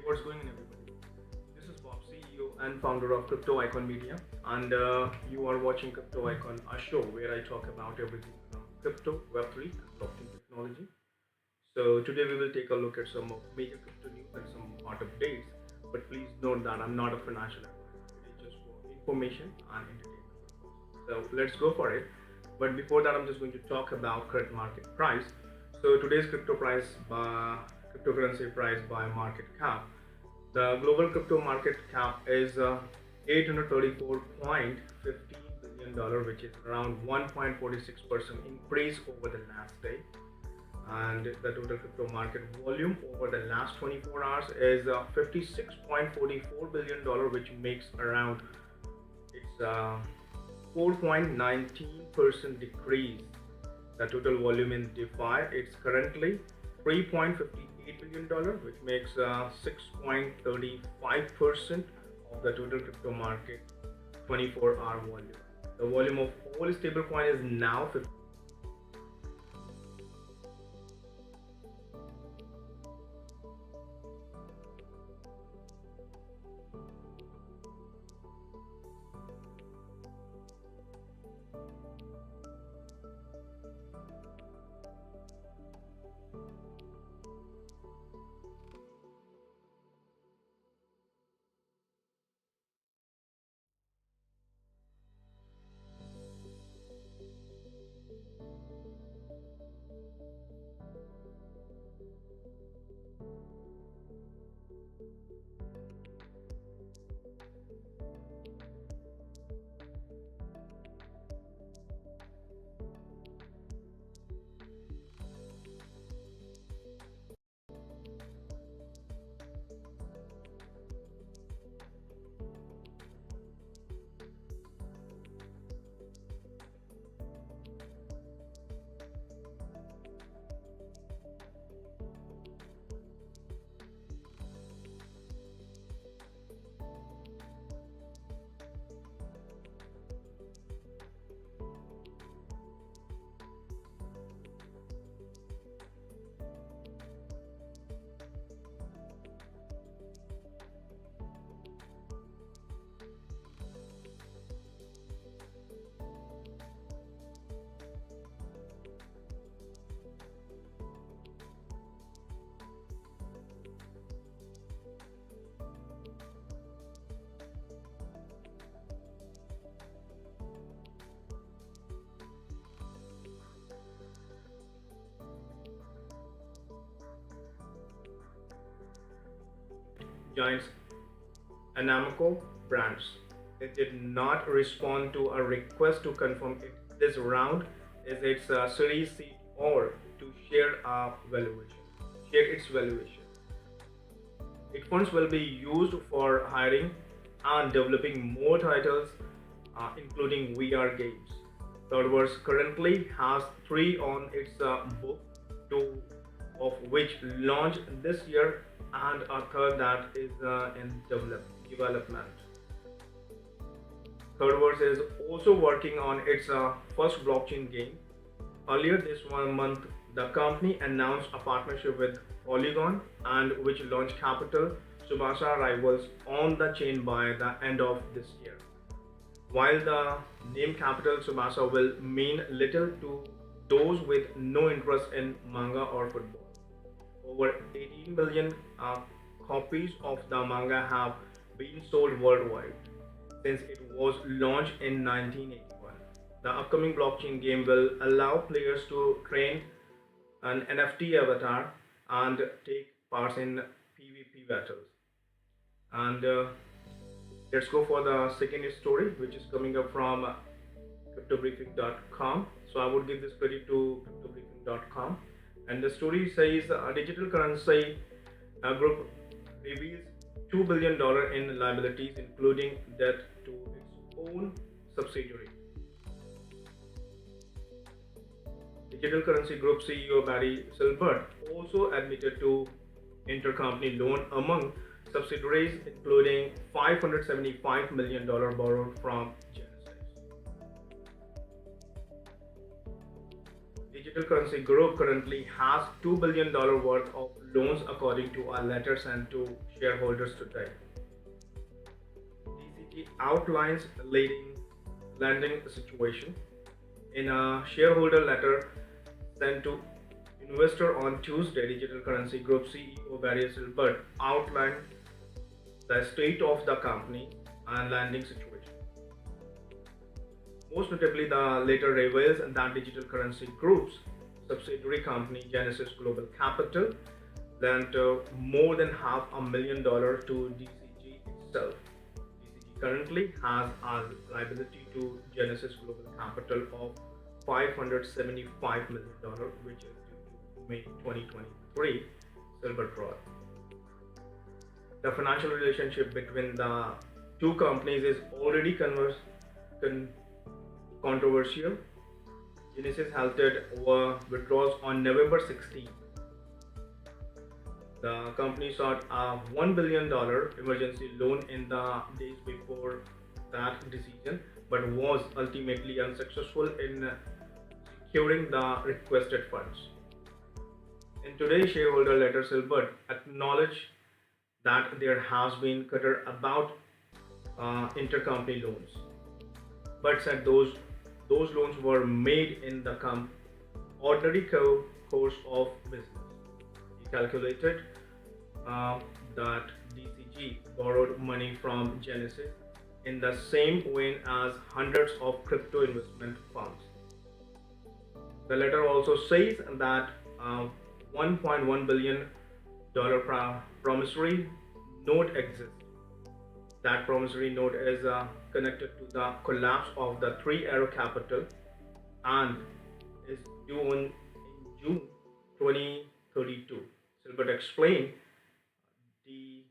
What's going on, everybody? This is Bob, CEO and founder of Cryptoikonmedia, and you are watching Crypto Icon, a show where I talk about everything around crypto, Web3, and blockchain technology. So today we will take a look at some of major crypto news and some hot updates. But please note that I'm not a financial advisor; it is just for information and entertainment purposes. So let's go for it. But before that, I'm just going to talk about current market price. So today's cryptocurrency price by market cap. The global crypto market cap is $834.15 billion, which is around 1.46% increase over the last day. And the total crypto market volume over the last 24 hours is $56.44 billion, which makes around it's 4.19% decrease. The total volume in DeFi it's currently $3.58 billion, which makes 6.35% of the total crypto market 24-hour volume. The volume of all stablecoin is now 50. Giants Anamico brands. It did not respond to a request to confirm this round is its Series C or to share its valuation. Its funds will be used for hiring and developing more titles, including VR games. Third currently has three on its book, two of which launched this year, and a third that is in development. Thirdverse is also working on its first blockchain game. Earlier this 1 month, the company announced a partnership with Polygon and which launched Capital Subasa rivals on the chain by the end of this year. While the name Capital Subasa will mean little to those with no interest in manga or football, over 18 million copies of the manga have been sold worldwide since it was launched in 1981. The upcoming blockchain game will allow players to train an NFT avatar and take part in PvP battles. And let's go for the second story, which is coming up from cryptobriefing.com. So I would give this credit to cryptobriefing.com. And the story says a digital currency group reveals $2 billion in liabilities, including debt to its own subsidiary. Digital Currency Group CEO Barry Silbert also admitted to intercompany loan among subsidiaries, including $575 million borrowed from Genesis. digital currency group currently has $2 billion worth of loans according to a letter sent to shareholders today. DCG outlines leading lending situation in a shareholder letter sent to investor on Tuesday. Digital Currency Group CEO Barry Silbert outlined the state of the company and lending situation. Most notably, the letter reveals that Digital Currency Group's subsidiary company Genesis Global Capital lent more than $500,000 to DCG itself. DCG currently has a liability to Genesis Global Capital of $575 million, which is due to May 2023 silver draw. The financial relationship between the two companies is already controversial. Genesis halted withdrawals on November 16. The company sought a $1 billion emergency loan in the days before that decision, but was ultimately unsuccessful in securing the requested funds. In today's shareholder letter, Silbert acknowledged that there has been clutter about intercompany loans, but said those loans were made in the ordinary course of business. He calculated that DCG borrowed money from Genesis in the same vein as hundreds of crypto investment funds. The letter also says that $1.1 billion promissory note exists. That promissory note is connected to the collapse of the Three Arrow Capital and is due in June 2032. Silbert explained the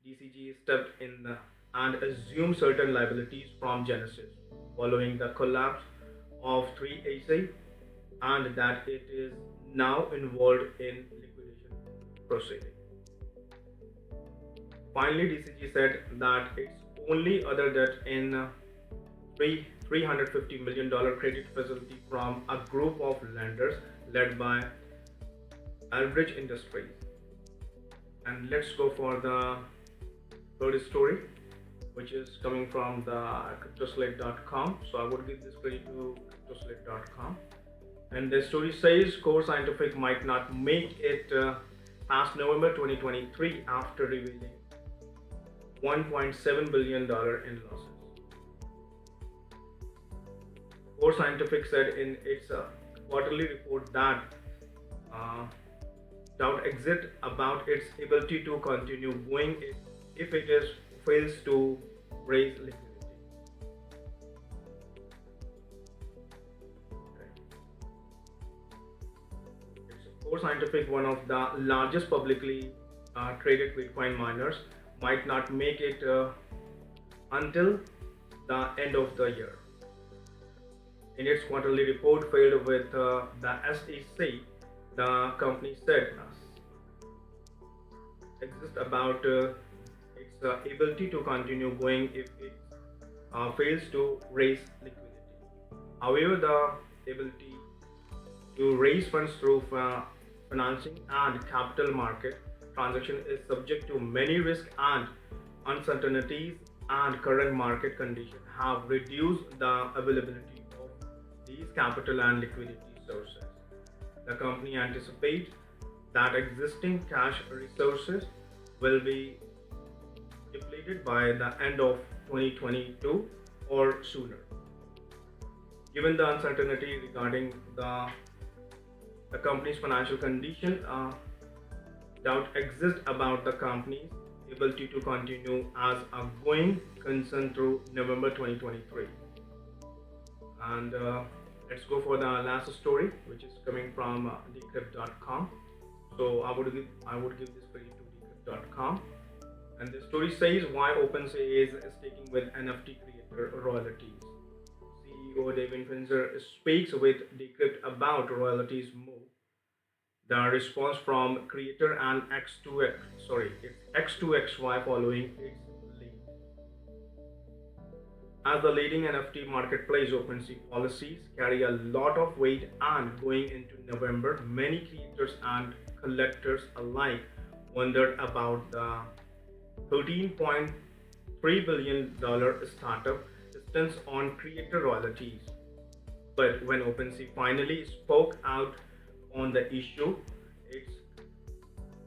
DCG stepped in and assumed certain liabilities from Genesis following the collapse of 3AC, and that it is now involved in liquidation proceeding. Finally, DCG said that its only other debt in $350 million credit facility from a group of lenders led by Albridge Industries. And let's go for the third story, which is coming from the cryptoslate.com. So I would give this credit to cryptoslate.com. And the story says Core Scientific might not make it past November 2023 after revealing $1.7 billion in losses. Core Scientific said in its quarterly report that doubt exists about its ability to continue going if it fails to raise liquidity. Core Scientific, one of the largest publicly traded Bitcoin miners, might not make it until the end of the year. In its quarterly report filed with the SEC, the company said exists about its ability to continue going if it fails to raise liquidity. However, the ability to raise funds through financing and capital market transaction is subject to many risks and uncertainties, and current market conditions have reduced the availability of these capital and liquidity sources. The company anticipates that existing cash resources will be depleted by the end of 2022 or sooner. Given the uncertainty regarding the company's financial condition, doubt exists about the company's ability to continue as a going concern through November 2023. And let's go for the last story, which is coming from decrypt.com. So I would give this credit to decrypt.com. And the story says why OpenSea is sticking with NFT creator royalties. CEO David Finzer speaks with Decrypt about royalties move. The response from creator and X2XY following its lead. As the leading NFT marketplace, OpenSea policies carry a lot of weight, and going into November, many creators and collectors alike wondered about the $13.3 billion startup stance on creator royalties. But when OpenSea finally spoke out on the issue, its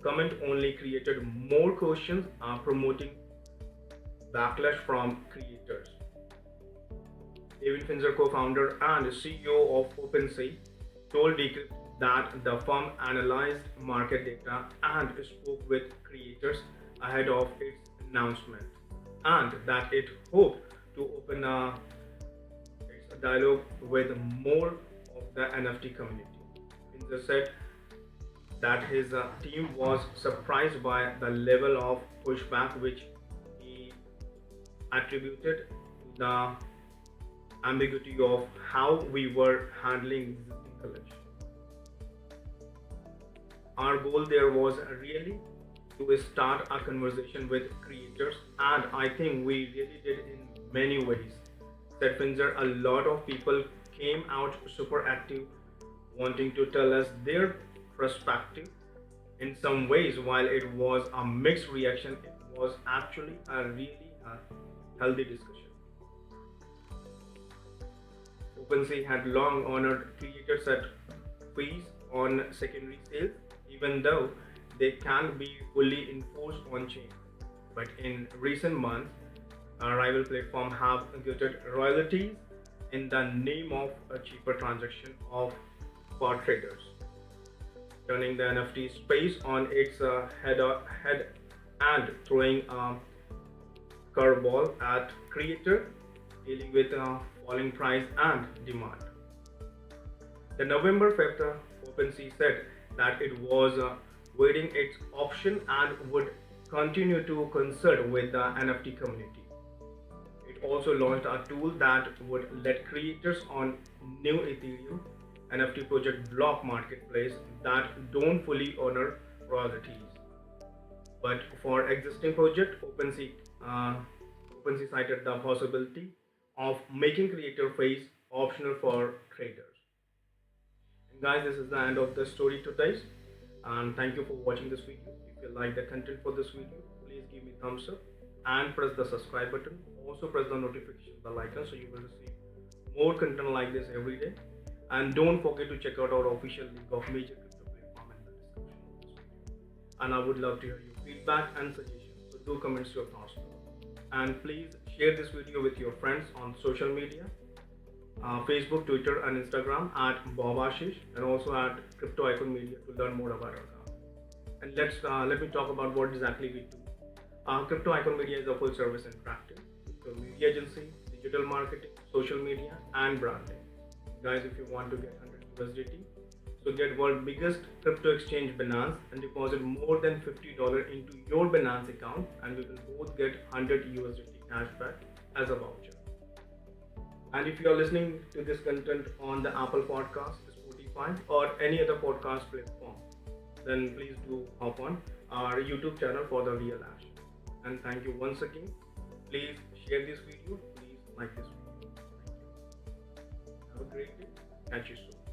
comment only created more questions, promoting backlash from creators. David Fincher, co-founder and CEO of OpenSea, told Decrypt that the firm analyzed market data and spoke with creators ahead of its announcement, and that it hoped to open its dialogue with more of the NFT community. Fincher said that his team was surprised by the level of pushback, which he attributed to the ambiguity of how we were handling existing collection. Our goal there was really to start a conversation with creators, and I think we really did in many ways. Said Finzer, a lot of people came out super active, wanting to tell us their perspective. In some ways, while it was a mixed reaction, it was actually a really healthy discussion. OpenSea had long honored creators at fees on secondary sales, even though they can't be fully enforced on chain. But in recent months, rival platforms have getted royalties in the name of a cheaper transaction of for traders, turning the NFT space on its head and throwing a curveball at creator dealing with falling price and demand. The November 5th, OpenSea said that it was waiting its option and would continue to consult with the NFT community. It also launched a tool that would let creators on new Ethereum NFT project block marketplace that don't fully honor royalties. But for existing project, OpenSea cited the possibility of making creator fees optional for traders. And guys, this is the end of the story today. And thank you for watching this video. If you like the content for this video, please give me thumbs up and press the subscribe button. Also press the notification bell icon so you will receive more content like this every day. And don't forget to check out our official link of major crypto platform in the description of this video. And I would love to hear your feedback and suggestions. So do comment your thoughts below. And please share this video with your friends on social media, Facebook, Twitter, and Instagram at bobasheesh, and also at cryptoikonmedia to learn more about our company. And let me talk about what exactly we do. Cryptoikonmedia is a full-service interactive crypto media agency, digital marketing, social media, and branding. Guys, if you want to get 100 USDT, so get world biggest crypto exchange Binance and deposit more than $50 into your Binance account, and we will both get 100 USDT cashback as a voucher. And if you are listening to this content on the Apple Podcast, Spotify, or any other podcast platform, then please do hop on our YouTube channel for the real action. And thank you once again. Please share this video. Please like this video. Thank you. Have a great day. Catch you soon.